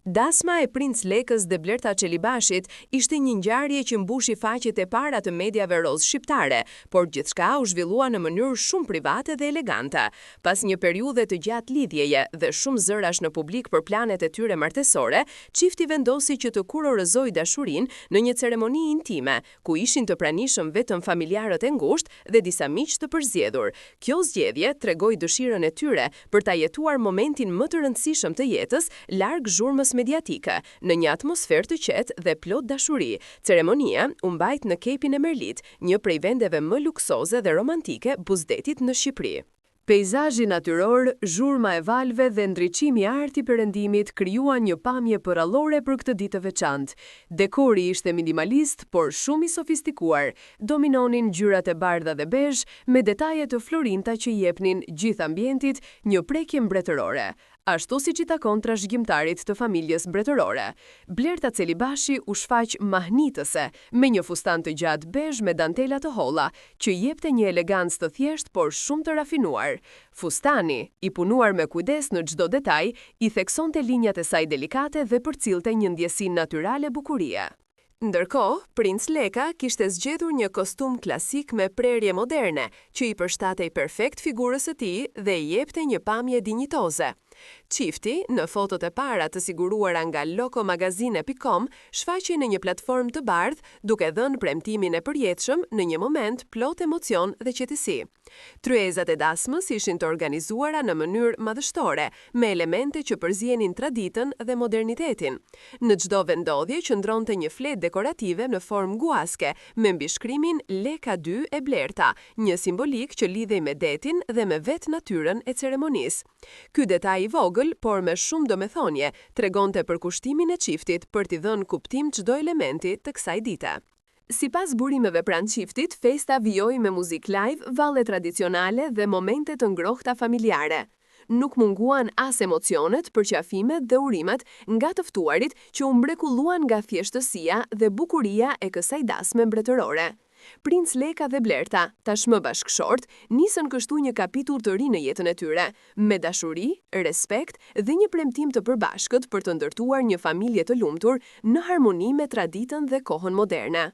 Dasma e Princ Lekës dhe Blerta Çelibashit ishte një ngjarje që mbushi faqet e para të mediave roz shqiptare, por gjithçka u zhvillua në mënyrë shumë private dhe elegante. Pas një periudhe të gjatë lidhjeje dhe shumë zërash në publik për planet e tyre martesore, çifti vendosi që të kurorëzojë dashurinë në një ceremoni intime, ku ishin të pranishëm vetëm familjarët e ngushtë dhe disa miq të përzgjedhur. Kjo zgjedhje tregoi dëshirën e tyre për ta jetuar momentin më të rëndësishëm të jetës, larg zhurmës mediatike, në një atmosferë të qetë dhe plot dashuri. Ceremonia u mbajt në Kepin e Merlit, një prej vendeve më luksoze dhe romantike buzdetit në Shqipëri. Peizazhi natyror, zhurma e valve dhe ndriçimi i arti perëndimit krijuan një pamje porallore për këtë ditë të veçantë. Dekori ishte minimalist, por shumë i sofistikuar. Dominonin ngjyrat e bardha dhe bezh, me detaje të florinta që i jepnin gjithë ambientit një prekje mbretërore. Ashtu siç i takon trashëgimtarit të familjes mbretërore. Blerta Çelibashi u shfaq mahnitëse, me një fustan të gjatë bezh me dantela të holla, që i jepte një elegancë të thjeshtë por shumë të rafinuar. Fustani, i punuar me kujdes në çdo detaj, i theksonte linjat e saj delikate dhe përcillte një ndjesi natyrale bukurie. Ndërkohë, Princ Leka kishte zgjedhur një kostum klasik me prerje moderne, që i përshtatej perfekt figurës së tij dhe i jepte një pamje dinjitoze. Çifti, në fotot e para të siguruara nga lokomagazine.com, shfaqej në një platformë të bardhë, duke dhënë premtimin e përjetshëm në një moment plot emocion dhe qetësi. Tryezat e dasmës ishin të organizuara në mënyrë madhështore, me elemente që përzienin traditën dhe modernitetin. Në çdo vendodhje qëndronte një fletë dekorative në formë guaske, me mbishkrimin Leka 2 e Blerta, një simbolik që lidhej me detin dhe me vetë natyrën e ceremonisë. Ky detaj i vogël, por me shumë domethënie, tregonte për kushtimin e çiftit për t'i dhënë kuptim çdo elementi të kësaj dite. Sipas burimeve pranë çiftit, festa vijoi me muzikë live, valle tradicionale dhe momente të ngrohta familjare. Nuk munguan as emocionet, përqafimet dhe urimet nga të ftuarit që u mrekulluan nga thjeshtësia dhe bukuria e kësaj dasme mbretërore. Princ Leka dhe Blerta, tashmë bashkëshort, nisën kështu një kapitull të ri në jetën e tyre, me dashuri, respekt dhe një premtim të përbashkët për të ndërtuar një familje të lumtur në harmoni me traditën dhe kohën moderne.